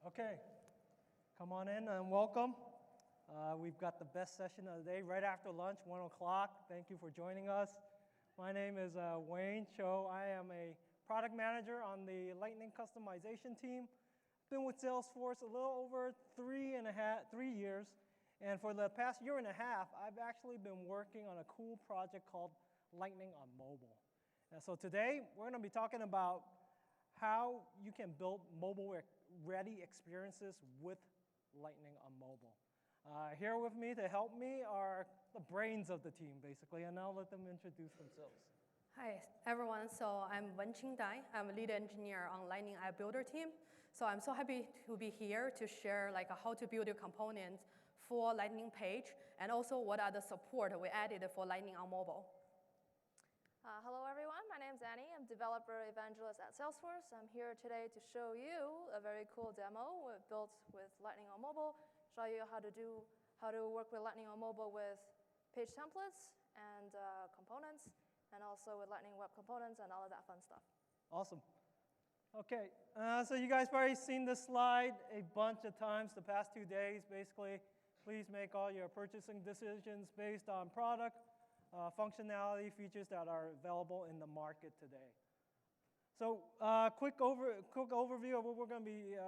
Okay, come on in and welcome. We've got the best session of the day right after lunch, 1 o'clock. Thank you for joining us. My name is Wayne Cho. I am a product manager on the Lightning customization team. Been with Salesforce a little over 3 years. And for the past year and a half, I've actually been working on a cool project called Lightning on Mobile. And so today, we're going to be talking about how you can build mobile-ready experiences with Lightning on Mobile. Here with me to help me are the brains of the team, basically, and I'll let them introduce themselves. Hi, everyone. So I'm Wenqing Dai. I'm a lead engineer on Lightning App Builder team. So I'm so happy to be here to share how to build your components for Lightning page, and also what are the support we added for Lightning on Mobile. Hello, everyone. My name is Annie. I'm developer evangelist at Salesforce. I'm here today to show you a very cool demo we built with Lightning on Mobile, show you how to work with Lightning on Mobile with page templates and components, and also with Lightning Web Components and all of that fun stuff. Awesome. Okay, so you guys probably seen this slide a bunch of times the past 2 days. Basically, please make all your purchasing decisions based on product, functionality, features that are available in the market today. So quick overview of what we're going to be,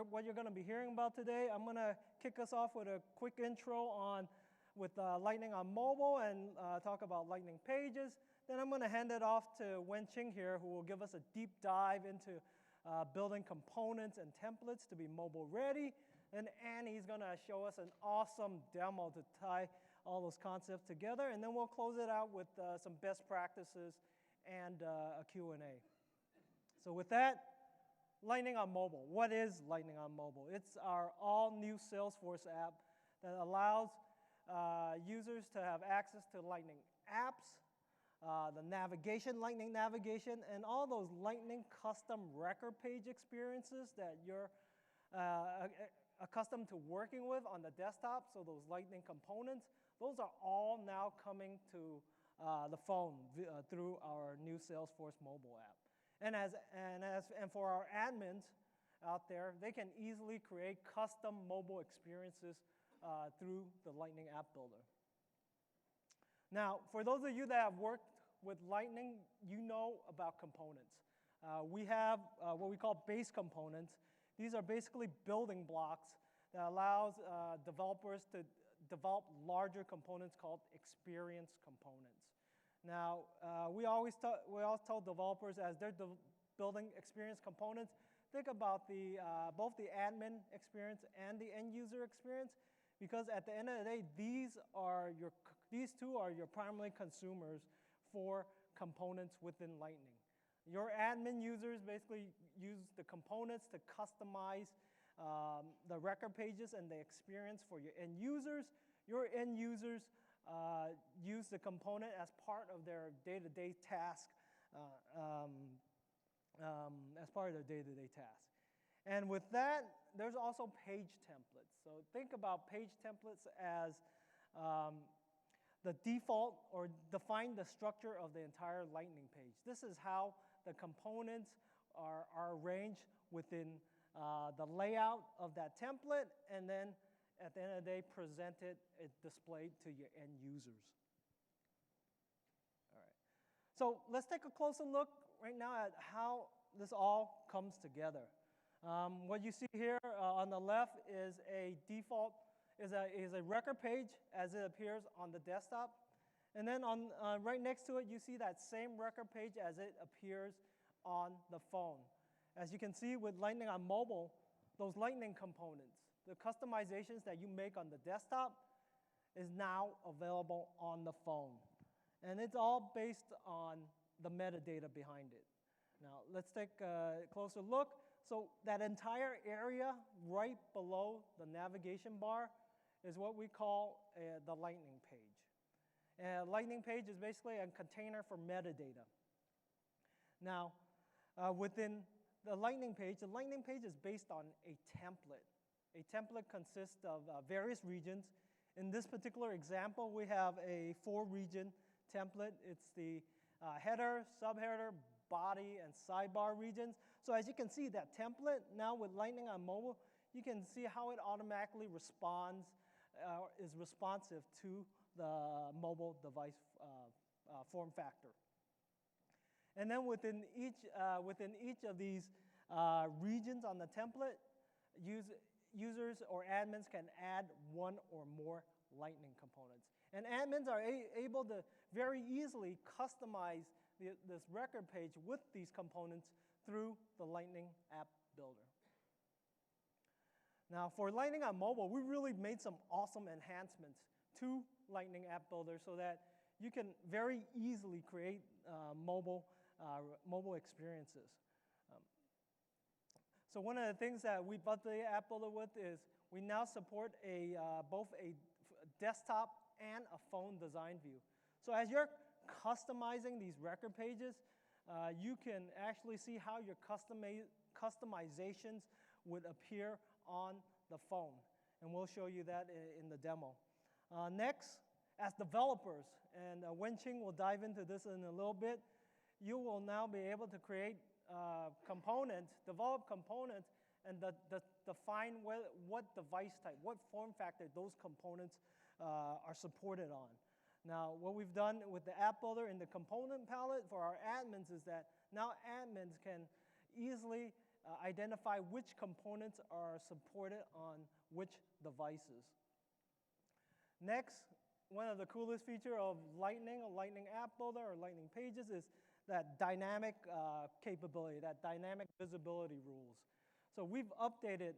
what you're going to be hearing about today. I'm going to kick us off with a quick intro with Lightning on Mobile and talk about Lightning pages. Then I'm going to hand it off to Wenqing here, who will give us a deep dive into building components and templates to be mobile ready. And Annie's going to show us an awesome demo to tie all those concepts together. And then we'll close it out with some best practices and a Q&A. So with that, Lightning on Mobile. What is Lightning on Mobile? It's our all-new Salesforce app that allows users to have access to Lightning apps, the navigation, Lightning navigation, and all those Lightning custom record page experiences that you're accustomed to working with on the desktop, so those Lightning components, those are all now coming to the phone through our new Salesforce mobile app. And for our admins out there, they can easily create custom mobile experiences through the Lightning App Builder. Now, for those of you that have worked with Lightning, you know about components. We have what we call base components. These are basically building blocks that allows developers to develop larger components called experience components. Now, we always tell developers as they're building experience components, think about both the admin experience and the end user experience, because at the end of the day, these two are your primary consumers for components within Lightning. Your admin users basically use the components to customize the record pages and the experience for your end users. Your end users use the component as part of their day-to-day task, And with that, there's also page templates. So think about page templates as the default or define the structure of the entire Lightning page. This is how the components are arranged within the layout of that template, and then at the end of the day, presented, displayed to your end users. All right. So let's take a closer look right now at how this all comes together. What you see here on the left is a record page as it appears on the desktop. And then right next to it, you see that same record page as it appears on the phone. As you can see with Lightning on Mobile, those Lightning components, the customizations that you make on the desktop is now available on the phone. And it's all based on the metadata behind it. Now, let's take a closer look. So that entire area right below the navigation bar is what we call the Lightning page. A Lightning page is basically a container for metadata. Now, within the Lightning page is based on a template. A template consists of various regions. In this particular example, we have a 4-region template. It's the header, subheader, body, and sidebar regions. So as you can see, that template, now with Lightning on Mobile, you can see how it automatically responds, is responsive to the mobile device form factor. And then within each of these regions on the template, users or admins can add one or more Lightning components. And admins are able to very easily customize this record page with these components through the Lightning App Builder. Now, for Lightning on mobile, we really made some awesome enhancements to Lightning App Builder so that you can very easily create mobile experiences. So one of the things that we built the App Builder with is we now support both a desktop and a phone design view. So as you're customizing these record pages, you can actually see how your customizations would appear on the phone. And we'll show you that in the demo. Next, as developers, and Wenqing will dive into this in a little bit, you will now be able to create components, develop components, and define what device type, what form factor those components are supported on. Now, what we've done with the App Builder in the component palette for our admins is that now admins can easily identify which components are supported on which devices. Next, one of the coolest features of Lightning App Builder or Lightning Pages is that dynamic capability, that dynamic visibility rules. So we've updated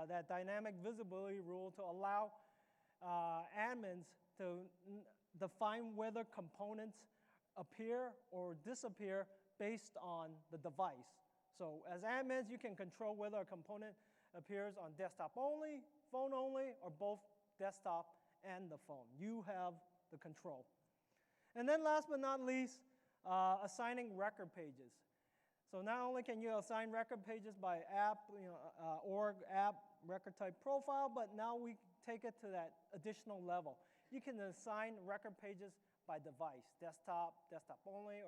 that dynamic visibility rule to allow admins to define whether components appear or disappear based on the device. So as admins, you can control whether a component appears on desktop only, phone only, or both desktop and the phone. You have the control. And then last but not least, assigning record pages. So not only can you assign record pages by app, org, app, record type profile, but now we take it to that additional level. You can assign record pages by device, desktop only,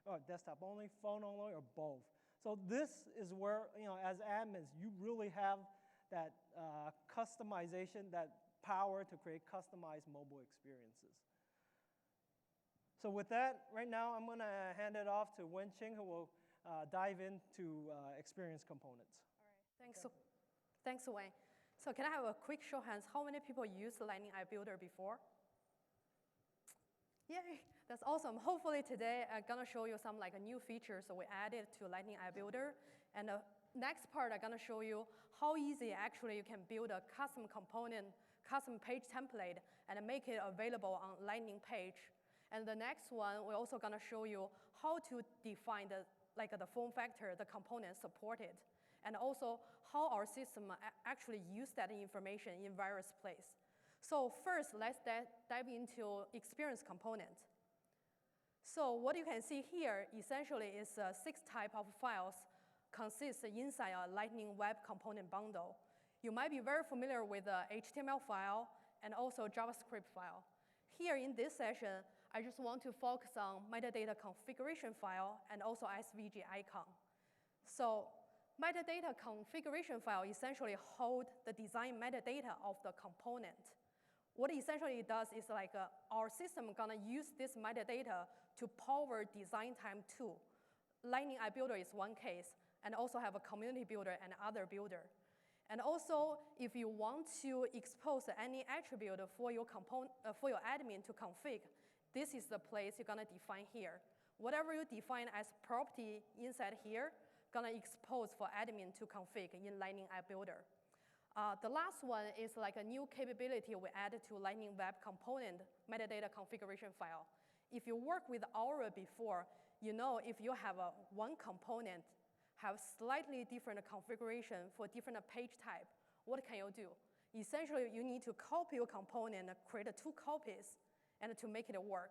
or desktop only, phone only, or both. So this is where, as admins, you really have that customization, that power to create customized mobile experiences. So with that, right now, I'm going to hand it off to Wenqing, who will dive into experience components. All right, thanks, Wayne. So can I have a quick show of hands? How many people used Lightning App Builder before? Yay, that's awesome. Hopefully today I'm gonna show you some new features that we added to Lightning App Builder. And the next part I'm gonna show you how easy actually you can build a custom component, custom page template, and make it available on Lightning page. And the next one, we're also gonna show you how to define the form factor, the component supported, and also how our system actually use that information in various places. So first, let's dive into experience component. So what you can see here essentially is 6 types of files consist inside a Lightning Web Component bundle. You might be very familiar with the HTML file and also JavaScript file. Here in this session, I just want to focus on metadata configuration file and also SVG icon. So metadata configuration file essentially hold the design metadata of the component. What essentially it does is our system gonna use this metadata to power design time tool. Lightning App Builder is one case, and also have a community builder and other builder. And also, if you want to expose any attribute for your admin to config, this is the place you're gonna define here. Whatever you define as property inside here, gonna expose for admin to config in Lightning App Builder. The last one is a new capability we added to Lightning Web Component metadata configuration file. If you work with Aura before, you know if you have one component have slightly different configuration for different page type, what can you do? Essentially, you need to copy your component, create 2 copies, and to make it work.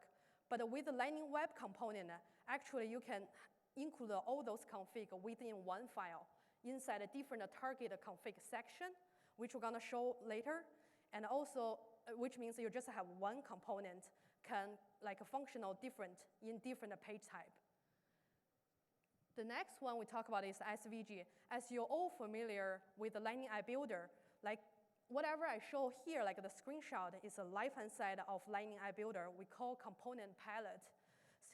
But with the Lightning Web Component, actually you can include all those config within one file inside a different target config section, which we're gonna show later, and also, which means you just have one component can functional different in different page type. The next one we talk about is SVG. As you're all familiar with the Lightning App Builder, like whatever I show here, like the screenshot, is a left-hand side of Lightning App Builder we call component palette.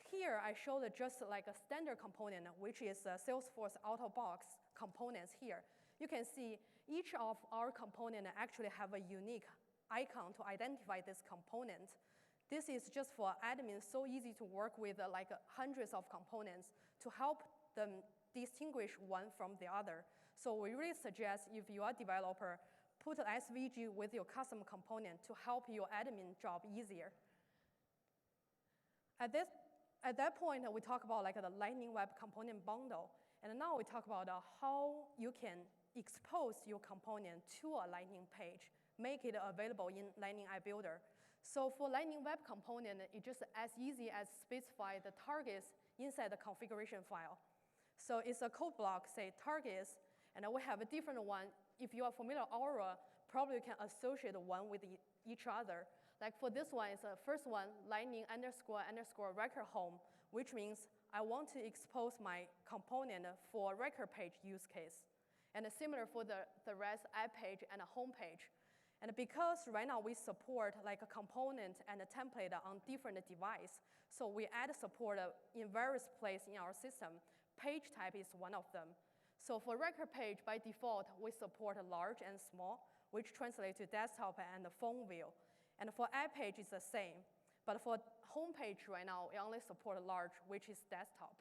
Here I show just like a standard component, which is a Salesforce out-of-box components here. You can see each of our components actually have a unique icon to identify this component. This is just for admins so easy to work with like hundreds of components to help them distinguish one from the other. So we really suggest if you are a developer, put an SVG with your custom component to help your admin job easier. At that point, we talk about like the Lightning Web Component Bundle. And now we talk about how you can expose your component to a Lightning page, make it available in Lightning App Builder. So for Lightning Web Component, it's just as easy as specify the targets inside the configuration file. So it's a code block, say targets, and we have a different one. If you are familiar with Aura, probably you can associate one with each other. Like for this one, it's the first one, lightning __ record home, which means I want to expose my component for record page use case. And similar for the rest app page and a home page. And because right now we support like a component and a template on different devices, so we add support in various places in our system. Page type is one of them. So for record page, by default, we support large and small, which translates to desktop and the phone view. And for app page, it's the same. But for home page right now, we only support large, which is desktop.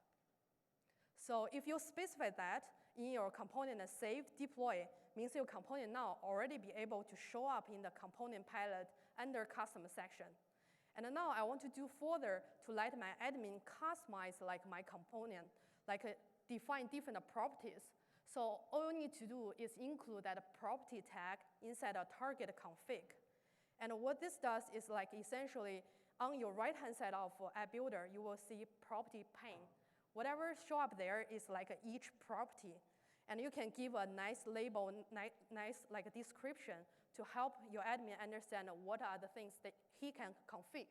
So if you specify that in your component save deploy, means your component now already be able to show up in the component palette under custom section. And now I want to do further to let my admin customize like my component, like define different properties. So all you need to do is include that property tag inside a target config. And what this does is like essentially on your right-hand side of App Builder, you will see property pane. Whatever show up there is like each property. And you can give a nice label, nice like description to help your admin understand what are the things that he can config.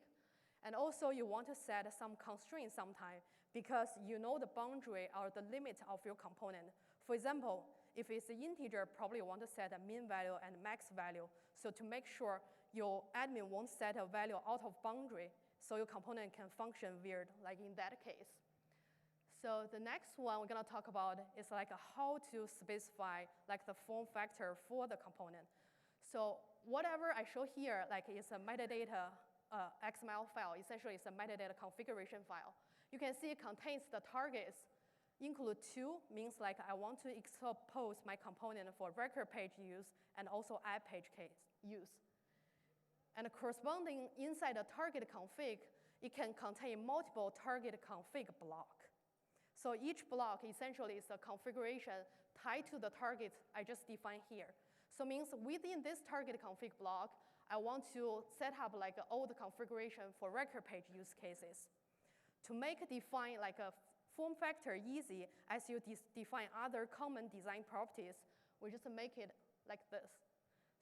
And also you want to set some constraints sometime because you know the boundary or the limit of your component. For example, if it's an integer, probably you want to set a min value and max value. So to make sure your admin won't set a value out of boundary, so your component can function weird, like in that case. So the next one we're gonna talk about is like how to specify like the form factor for the component. So whatever I show here, like is a metadata XML file. Essentially, it's a metadata configuration file. You can see it contains the targets. Include two means like I want to expose my component for record page use and also app page case use. And corresponding inside the target config, it can contain multiple target config block. So each block essentially is a configuration tied to the target I just defined here. So means within this target config block, I want to set up like all the configuration for record page use cases. To make define like a form factor easy as you define other common design properties, we just make it like this.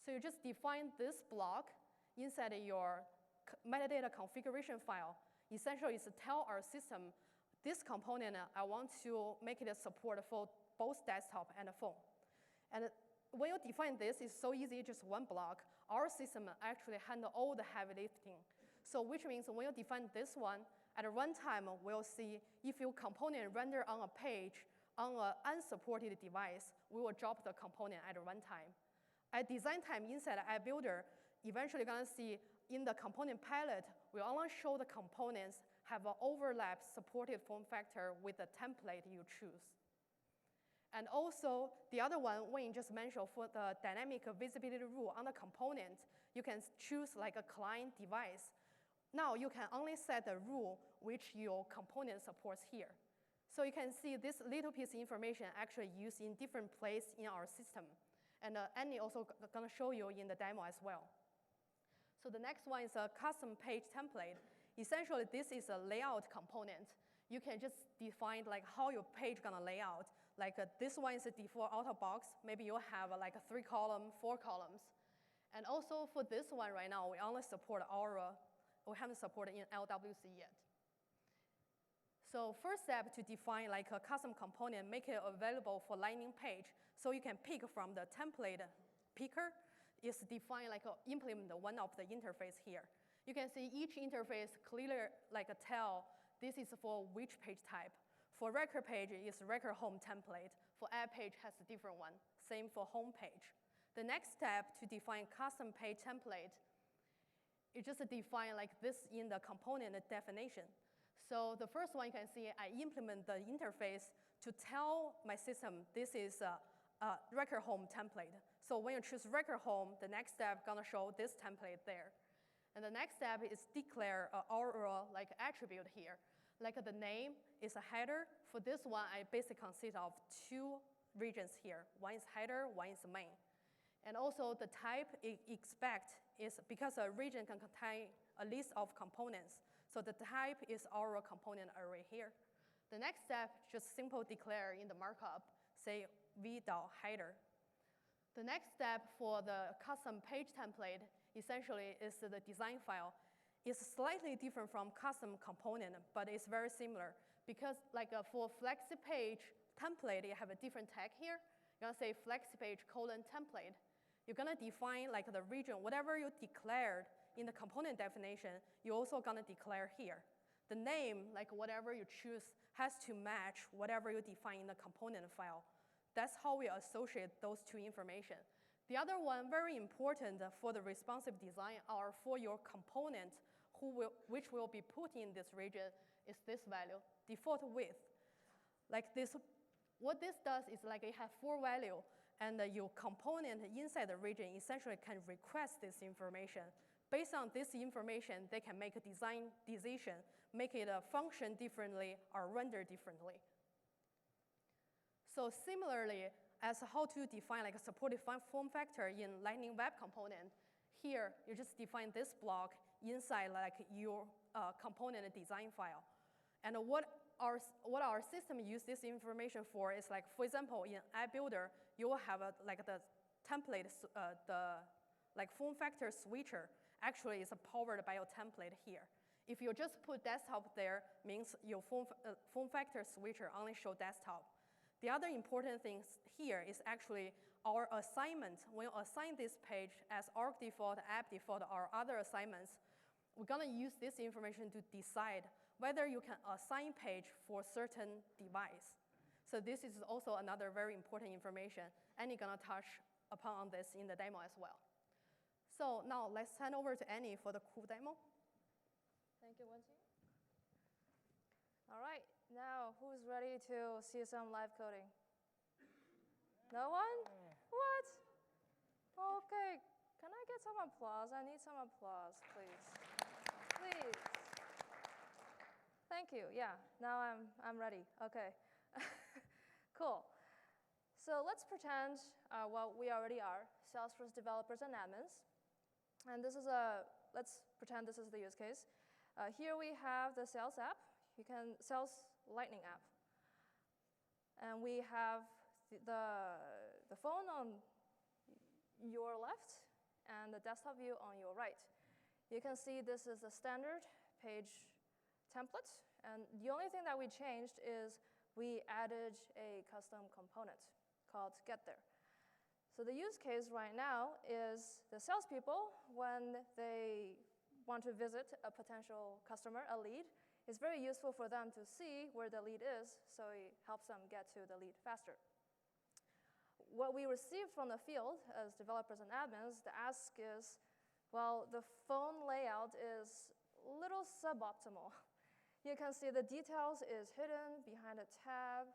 So you just define this block inside your metadata configuration file. Essentially, it's to tell our system, this component, I want to make it a support for both desktop and a phone. And when you define this, it's so easy, just one block. Our system actually handle all the heavy lifting. So which means when you define this one, at runtime, we'll see if your component render on a page on an unsupported device, we will drop the component at runtime. At design time inside App Builder, eventually you're gonna see in the component palette, we only show the components have an overlap supported form factor with the template you choose. And also, the other one, when you just mentioned for the dynamic visibility rule on the component, you can choose like a client device. Now you can only set the rule which your component supports here. So you can see this little piece of information actually used in different places in our system. And Annie also gonna show you in the demo as well. So the next one is a custom page template. Essentially, this is a layout component. You can just define like how your page gonna lay out. Like this one is a default out of box. Maybe you have like a 3 column, 4 columns. And also for this one right now, we only support Aura. We haven't supported in LWC yet. So first step to define like a custom component, make it available for Lightning page. So you can pick from the template picker is define like implement one of the interface here. You can see each interface clearly like tell this is for which page type. For record page is record home template. For app page has a different one. Same for home page. The next step to define custom page template is just define like this in the component definition. So the first one you can see I implement the interface to tell my system this is a record home template. So when you choose record home, the next step gonna show this template there. And the next step is declare our like attribute here. Like the name is a header. For this one, I basically consist of two regions here. One is header, one is main. And also the type expect is because a region can contain a list of components. So the type is our component array here. The next step, just simple declare in the markup, say v.header. The next step for the custom page template essentially is the design file. It's slightly different from custom component, but it's very similar because like for FlexiPage template, you have a different tag here. You're gonna say FlexiPage : template. You're gonna define like the region, whatever you declared in the component definition, you're also gonna declare here. The name, like whatever you choose, has to match whatever you define in the component file. That's how we associate those two information. The other one, very important for the responsive design or for your component which will be put in this region is this value, default width. Like this, what this does is like it has 4 value and your component inside the region essentially can request this information. Based on this information, they can make a design decision, make it function differently or render differently. So similarly, as how to define like a supported form factor in Lightning Web Component, here you just define this block inside like your component design file. And what our system use this information for is like, for example, in App Builder, you will have like the template, the like form factor switcher actually is powered by your template here. If you just put desktop there, means your form factor switcher only show desktop. The other important thing here is actually our assignment. When you assign this page as org default, app default, or other assignments, we're gonna use this information to decide whether you can assign page for certain device. So this is also another very important information, and you're gonna touch upon this in the demo as well. So now let's hand over to Annie for the cool demo. Thank you, Wenqing. All right, now who's ready to see some live coding? No one? What? Okay, can I get some applause? I need some applause, please. Please. Thank you, yeah, now I'm ready, okay. Cool. So let's pretend, well, we already are Salesforce developers and admins. And this is let's pretend this is the use case. Here we have the sales app, sales Lightning app. And we have the phone on your left and the desktop view on your right. You can see this is a standard page template. And the only thing that we changed is we added a custom component called getThere. So the use case right now is the salespeople, when they want to visit a potential customer, a lead, it's very useful for them to see where the lead is, so it helps them get to the lead faster. What we received from the field as developers and admins, the ask is, well, the phone layout is a little suboptimal. You can see the details is hidden behind a tab,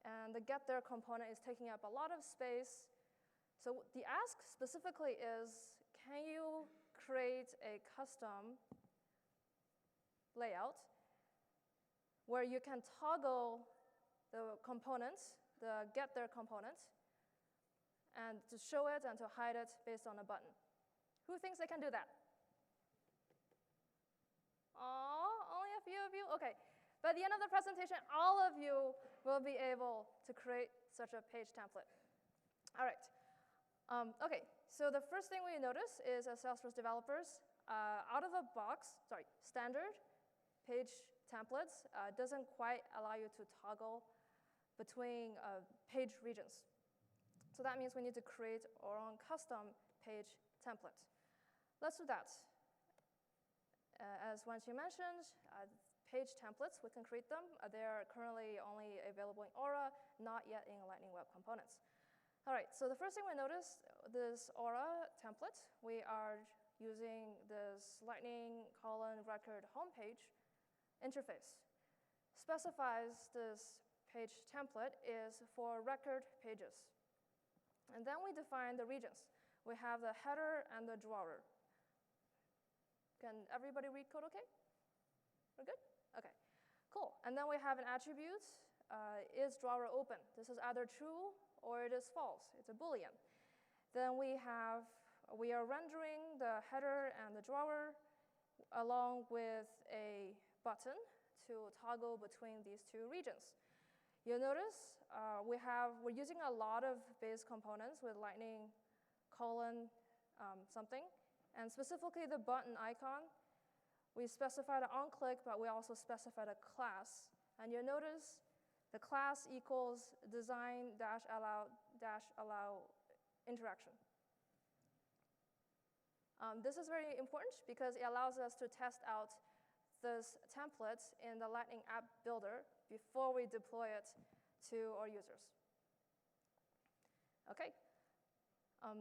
and the getThere component is taking up a lot of space. So the ask specifically is, can you create a custom layout where you can toggle the components, the getThere component, and to show it and to hide it based on a button? Who thinks they can do that? Oh, only a few of you? Okay. By the end of the presentation, all of you will be able to create such a page template. All right. Okay, so the first thing we notice is as Salesforce developers, out of the box, standard page templates doesn't quite allow you to toggle between page regions. So that means we need to create our own custom page template. Let's do that. As Wenqi mentioned, page templates, we can create them. They are currently only available in Aura, not yet in Lightning Web Components. All right, so the first thing we notice, this Aura template, we are using this Lightning record homepage interface. Specifies this page template is for record pages. And then we define the regions. We have the header and the drawer. Can everybody read code okay? We're good? Okay, cool. And then we have an attribute, is drawer open? This is either true or it is false. It's a Boolean. Then we are rendering the header and the drawer along with a button to toggle between these two regions. You'll notice we're using a lot of base components with Lightning something. And specifically the button icon, we specified an onClick, but we also specified a class. And you'll notice the class equals design-allow interaction. This is very important because it allows us to test out this template in the Lightning App Builder before we deploy it to our users. Okay,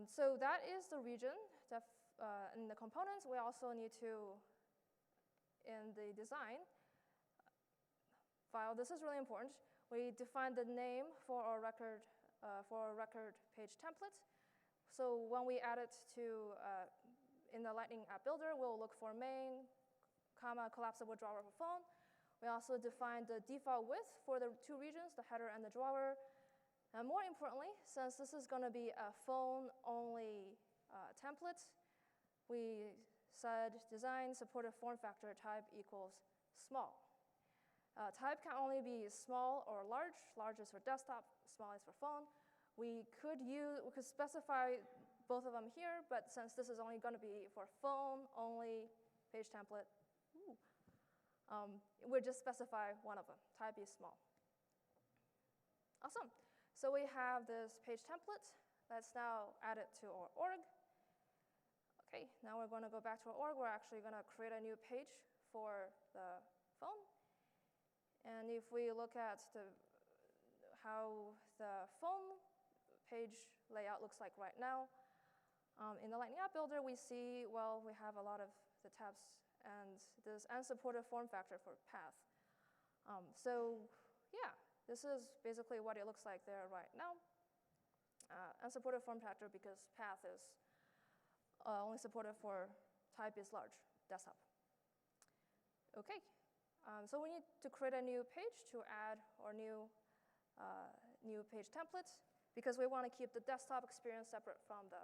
so that is the region. In the components, we also need to, in the design file, this is really important. We define the name for our record page template. So when we add it to in the Lightning App Builder, we'll look for main, collapsible drawer for phone. We also define the default width for the two regions, the header and the drawer. And more importantly, since this is going to be a phone-only template, we said design supported form factor type equals small. Type can only be small or large. Large is for desktop, small is for phone. We could specify both of them here, but since this is only going to be for phone-only page template, we'll just specify one of them. Type is small. Awesome. So we have this page template. Let's now add it to our org. Okay, now we're going to go back to our org. We're actually going to create a new page for the phone. And if we look at how the phone page layout looks like right now, in the Lightning App Builder, we see, well, we have a lot of the tabs and this unsupported form factor for path. So yeah, this is basically what it looks like there right now. Unsupported form factor because path is only supported for type is large, desktop. Okay, so we need to create a new page to add our new page template because we want to keep the desktop experience separate from the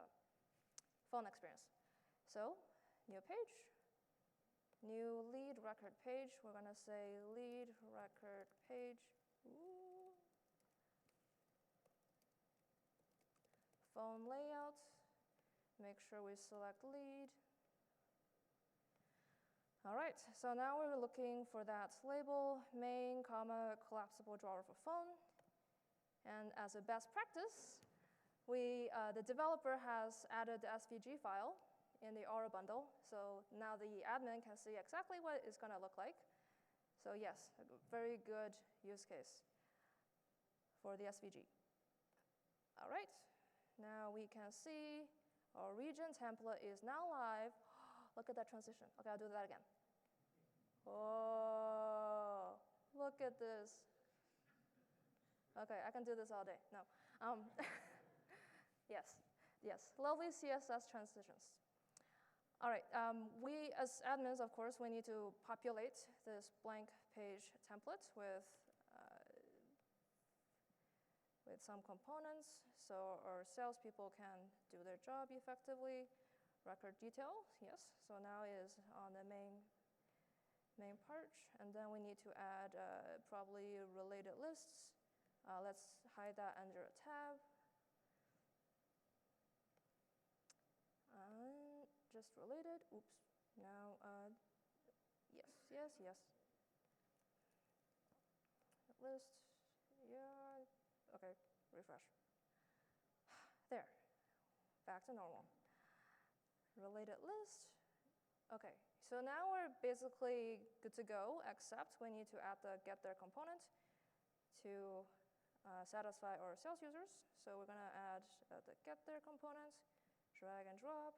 phone experience. So, new page, new lead record page. We're going to say lead record page. Ooh. Phone layout. Make sure we select lead. All right, so now we're looking for that label, main, collapsible drawer for phone. And as a best practice, the developer has added the SVG file in the Aura bundle. So now the admin can see exactly what it's going to look like. So yes, a very good use case for the SVG. All right, now we can see our region template is now live. Look at that transition. Okay, I'll do that again. Oh, look at this. Okay, I can do this all day. No. Yes, lovely CSS transitions. All right, we as admins, of course, we need to populate this blank page template with some components so our salespeople can do their job effectively. Record detail, yes. So now is on the main part, and then we need to add probably related lists. Let's hide that under a tab. Just related. Oops. Now, yes. list, yeah, okay, refresh. There, back to normal. Related list, okay. So now we're basically good to go, except we need to add the get there component to satisfy our sales users. So we're gonna add the get there component, drag and drop.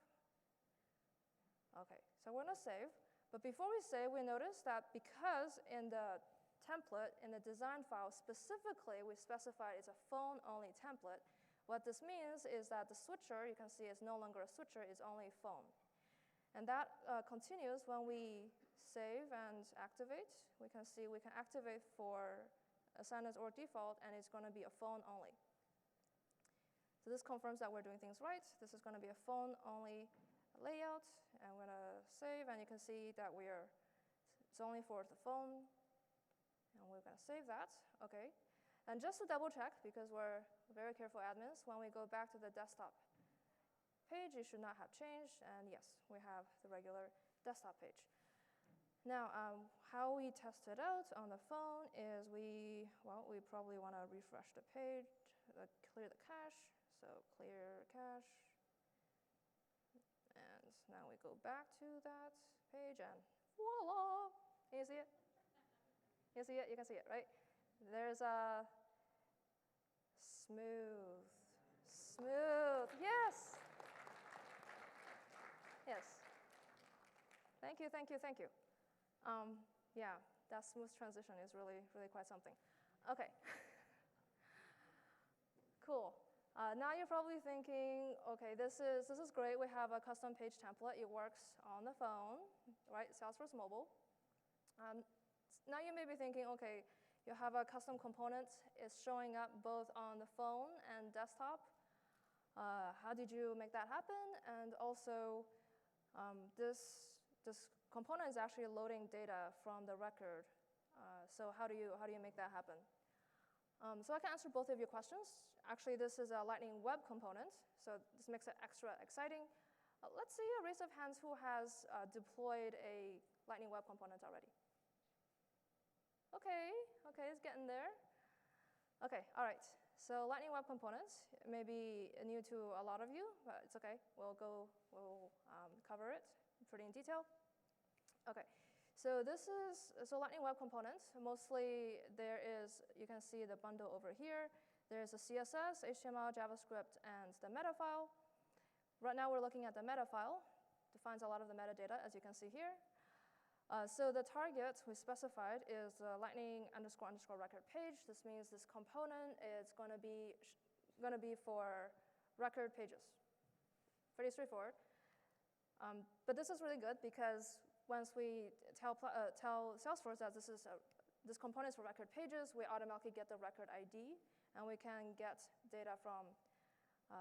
Okay, so we're gonna save. But before we save, we notice that because in the template, in the design file specifically, we specified it's a phone-only template. What this means is that the switcher, you can see is no longer a switcher, it's only phone. And that continues when we save and activate. We can see we can activate for assign as or default, and it's going to be a phone only. So this confirms that we're doing things right. This is going to be a phone only layout, and we're going to save, and you can see that it's only for the phone, and we're going to save that. Okay. And just to double check, because we're very careful admins, when we go back to the desktop page, it should not have changed, and yes, we have the regular desktop page. Now, how we test it out on the phone is we probably want to refresh the page, clear the cache, so clear cache, and now we go back to that page, and voila! Can you see it? You see it? You can see it, right? There's a smooth, yes! Yes. Thank you, thank you, thank you. Yeah, that smooth transition is really, really quite something. Okay. Cool. Now you're probably thinking, okay, this is great. We have a custom page template. It works on the phone, right? Salesforce Mobile. Now you may be thinking, okay, you have a custom component. It's showing up both on the phone and desktop. How did you make that happen? And also, this component is actually loading data from the record. So how do you make that happen? So I can answer both of your questions. Actually, this is a Lightning Web component, so this makes it extra exciting. Let's see a raise of hands who has deployed a Lightning Web component already. Okay, it's getting there. Okay, all right. So Lightning Web Components may be new to a lot of you, but it's okay. We'll cover it pretty in detail. Okay, so Lightning Web Components. Mostly you can see the bundle over here. There's a CSS, HTML, JavaScript, and the meta file. Right now we're looking at the meta file. Defines a lot of the metadata, as you can see here. So the target we specified is Lightning __ record page. This means this component is going to be for record pages. Pretty straightforward. But this is really good because once we tell Salesforce that this component is for record pages, we automatically get the record ID, and we can get data from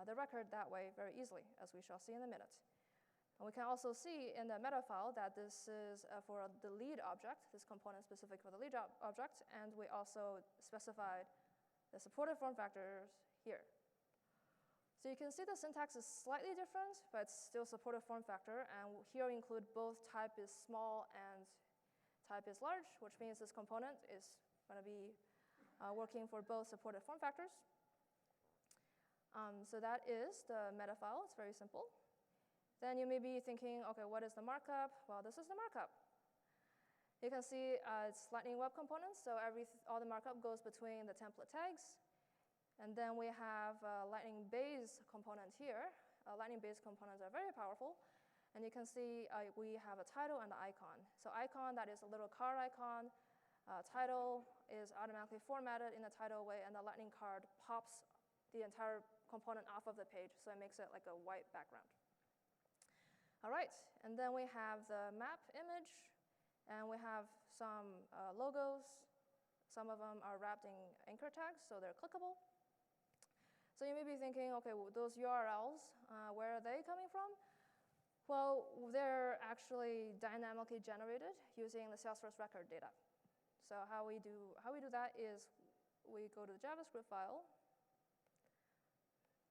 the record that way very easily, as we shall see in a minute. And we can also see in the meta file that this is for the lead object, this component specific for the lead object, and we also specified the supported form factors here. So you can see the syntax is slightly different, but it's still supported form factor, and here we include both type is small and type is large, which means this component is going to be working for both supported form factors. So that is the meta file. It's very simple. Then you may be thinking, okay, what is the markup? Well, this is the markup. You can see it's Lightning Web Components, so all the markup goes between the template tags. And then we have a Lightning base component here. Lightning base components are very powerful. And you can see we have a title and an icon. So icon, that is a little card icon. Title is automatically formatted in the title way, and the Lightning card pops the entire component off of the page, so it makes it like a white background. All right, and then we have the map image, and we have some logos. Some of them are wrapped in anchor tags, so they're clickable. So you may be thinking, okay, well, those URLs, where are they coming from? Well, they're actually dynamically generated using the Salesforce record data. So how we do that is we go to the JavaScript file,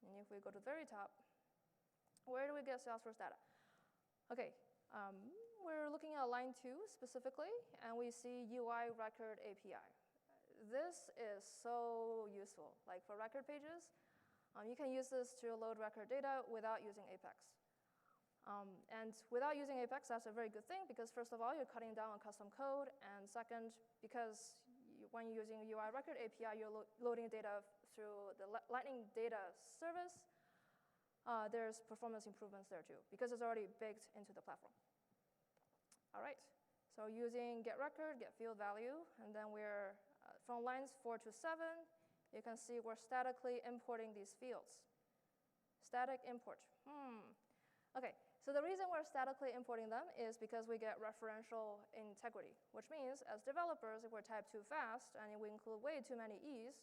and if we go to the very top, where do we get Salesforce data? Okay, we're looking at line 2 specifically, and we see UI record API. this is so useful. Like for record pages, you can use this to load record data without using Apex. And without using Apex, that's a very good thing because first of all, you're cutting down on custom code, and second, because when you're using UI record API, you're loading data through the Lightning data service, there's performance improvements there too because it's already baked into the platform. All right, so using get record, get field value, and then we're from lines 4 to 7, you can see we're statically importing these fields. Static import. Okay, so the reason we're statically importing them is because we get referential integrity, which means as developers, if we're type too fast and we include way too many E's,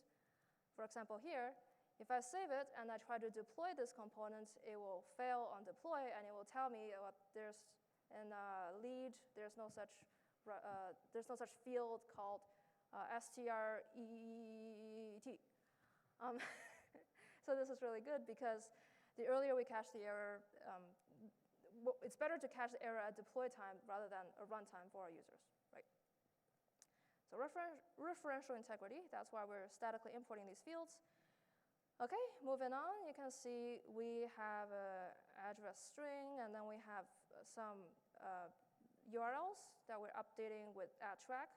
for example here, if I save it and I try to deploy this component, it will fail on deploy and it will tell me there's in lead, there's no such field called stret. So this is really good because the earlier we cache the error, it's better to cache the error at deploy time rather than a runtime for our users, right? So referential integrity, that's why we're statically importing these fields. Okay, moving on, you can see we have an address string, and then we have some URLs that we're updating with @track.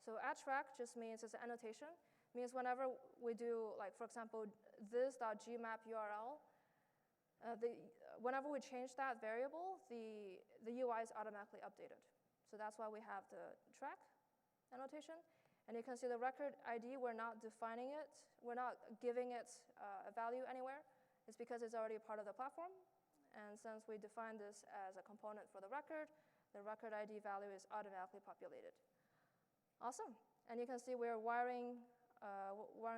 So @track just means it's an annotation. It means whenever we do, like for example, this.gmap URL, whenever we change that variable, the UI is automatically updated. So that's why we have the track annotation. And you can see the record ID, we're not defining it. We're not giving it a value anywhere. It's because it's already part of the platform. And since we define this as a component for the record ID value is automatically populated. Awesome. And you can see we're wiring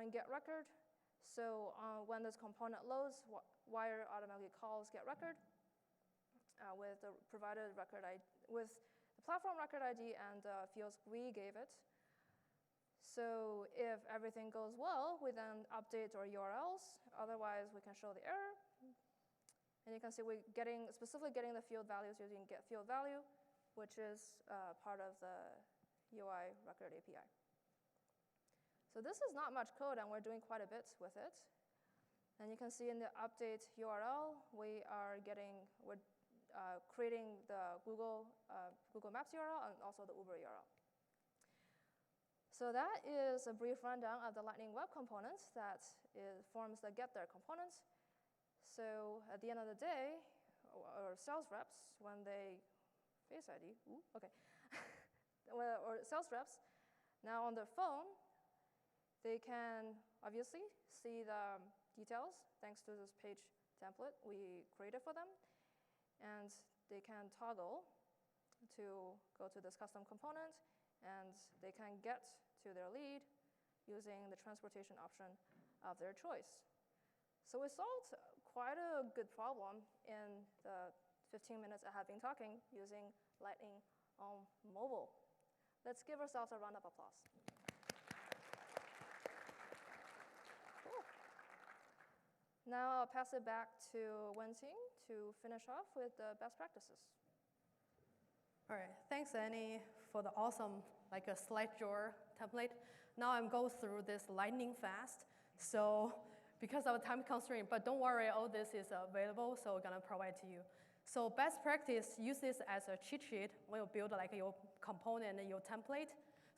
get record. So when this component loads, wire automatically calls get record with the provided record ID, with the platform record ID and fields we gave it. So if everything goes well, we then update our URLs. Otherwise, we can show the error. And you can see we're specifically getting the field values using get field value, which is part of the UI record API. So this is not much code, and we're doing quite a bit with it. And you can see in the update URL, we're creating the Google Maps URL and also the Uber URL. So that is a brief rundown of the Lightning Web Components that forms the get there components. So at the end of the day, our sales reps, when they face ID, okay, or sales reps, now on their phone, they can obviously see the details thanks to this page template we created for them. And they can toggle to go to this custom component, and they can get to their lead using the transportation option of their choice. So we solved quite a good problem in the 15 minutes I have been talking using Lightning on mobile. Let's give ourselves a round of applause. Cool. Now I'll pass it back to Wenqing to finish off with the best practices. All right, thanks Annie for the awesome a slide drawer template. Now I'm going through this lightning fast, so because of time constraint, but don't worry, all this is available, so we're gonna provide to you. So best practice, use this as a cheat sheet when you build your component and your template.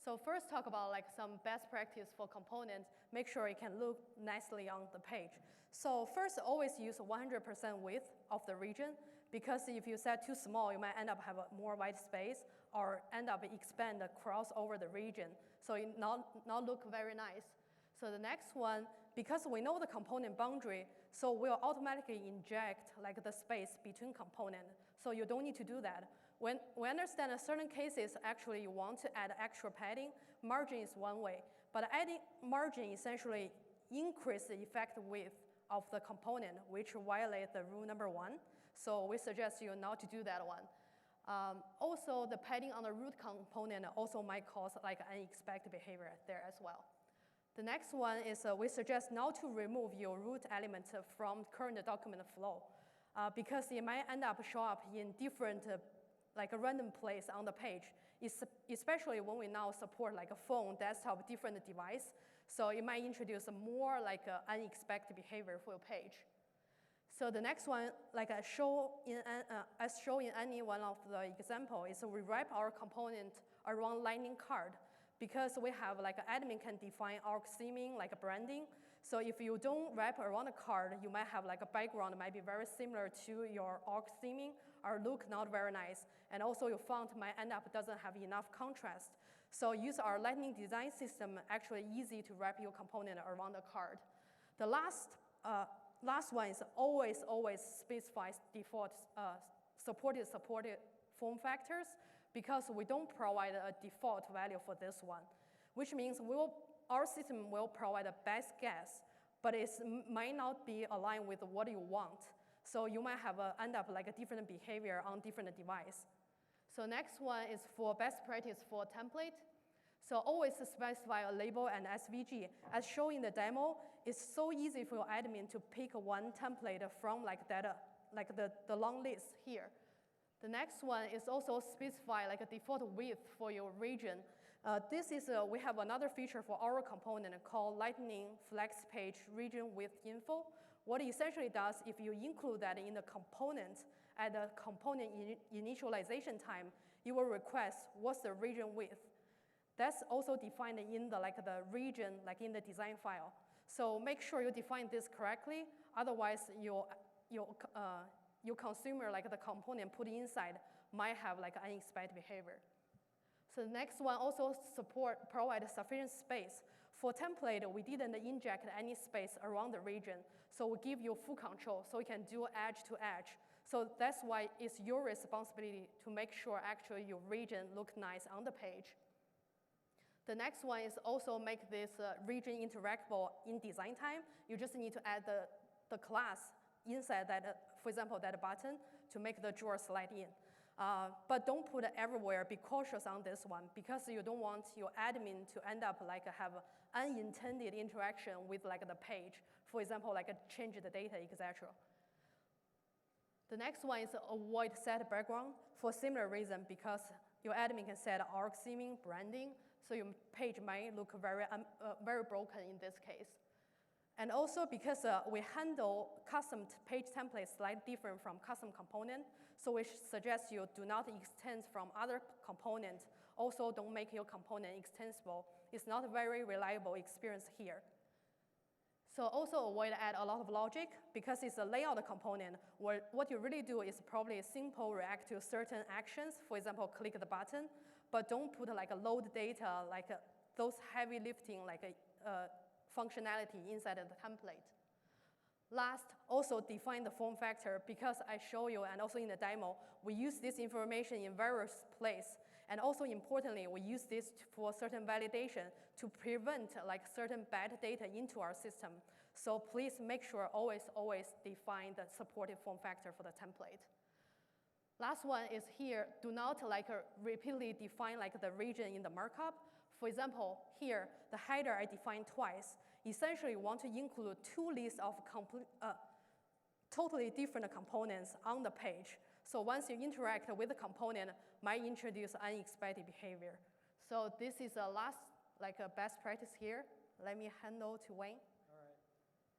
So first talk about some best practice for component, make sure it can look nicely on the page. So first, always use 100% width of the region, because if you set too small, you might end up have more white space or end up expand across over the region. So it not look very nice. So the next one, because we know the component boundary, so we'll automatically inject the space between component. So you don't need to do that. When we understand in certain cases, actually you want to add extra padding, margin is one way. But adding margin essentially increase the effective width of the component, which violates the rule number 1. So we suggest you not to do that one. Also, the padding on the root component also might cause unexpected behavior there as well. The next one is we suggest not to remove your root element from current document flow, because it might end up show up in different like a random place on the page, especially when we now support like a phone, desktop, different device. So it might introduce a more like unexpected behavior for your page. So the next one, like as shown in any one of the example, is we wrap our component around Lightning card because we have like admin can define our theming, like branding. So if you don't wrap around a card, you might have like a background might be very similar to your org theming or look not very nice. And also your font might end up doesn't have enough contrast. So use our Lightning design system, actually easy to wrap your component around a card. The last one is always specifies default supported form factors because we don't provide a default value for this one, which means our system will provide a best guess, but it might not be aligned with what you want. So you might have end up like a different behavior on different device. So next one is for best practice for template. So always specify a label and SVG. As shown in the demo, it's so easy for your admin to pick one template from like that, like the long list here. The next one is also specify like a default width for your region. This is, we have another feature for our component called Lightning Flex Page Region Width Info. What it essentially does, if you include that in the component at the component initialization time, you will request what's the region width. That's also defined in the region, like in the design file. So make sure you define this correctly. Otherwise, your consumer, like the component put inside, might have like unexpected behavior. So the next one also provide sufficient space. For template, we didn't inject any space around the region. So we give you full control, so you can do edge to edge. So that's why it's your responsibility to make sure actually your region look nice on the page. The next one is also make this region interactable in design time. You just need to add the class inside that, for example, that button to make the drawer slide in. But don't put it everywhere. Be cautious on this one because you don't want your admin to end up like have unintended interaction with like the page. For example, like change the data, etc. The next one is avoid set background for similar reason because your admin can set org theming, branding, so your page might look very broken in this case. And also because we handle custom page templates slightly different from custom component, so we suggest you do not extend from other components. Also don't make your component extensible. It's not a very reliable experience here. So also avoid add a lot of logic because it's a layout component where what you really do is probably simple react to certain actions. For example, click the button, but don't put like a load data, like those heavy lifting like functionality inside of the template. Last, also define the form factor because I show you and also in the demo, we use this information in various places. And also importantly, we use this for certain validation to prevent like certain bad data into our system. So please make sure always define the supported form factor for the template. Last one is here, do not like repeatedly define like the region in the markup. For example, here, the header I defined twice. Essentially, we want to include two lists of totally different components on the page. So once you interact with the component, might introduce unexpected behavior. So this is a last, like a best practice here. Let me hand over to Wayne. All right.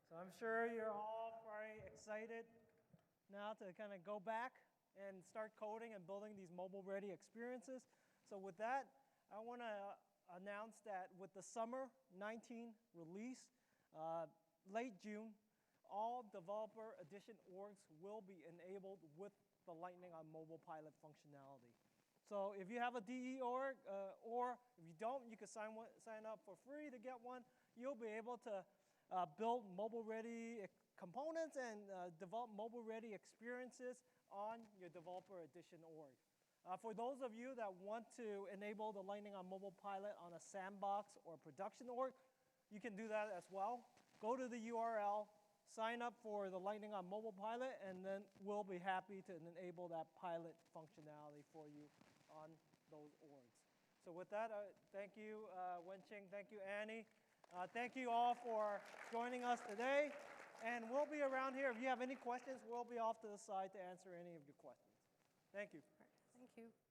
So I'm sure you're all very excited now to kind of go back and start coding and building these mobile-ready experiences. So with that, I want to announce that with the summer 19 release, late June, all developer edition orgs will be enabled with the Lightning on Mobile pilot functionality. So if you have a DE org, or if you don't, you can sign up for free to get one. You'll be able to build mobile-ready components and develop mobile-ready experiences on your developer edition org. For those of you that want to enable the Lightning on Mobile pilot on a sandbox or production org, you can do that as well. Go to the URL, sign up for the Lightning on Mobile pilot, and then we'll be happy to enable that pilot functionality for you on those orgs. So with that, thank you, Wenqing. Thank you, Annie. Thank you all for joining us today. And we'll be around here. If you have any questions, we'll be off to the side to answer any of your questions. Thank you. Thank you. you.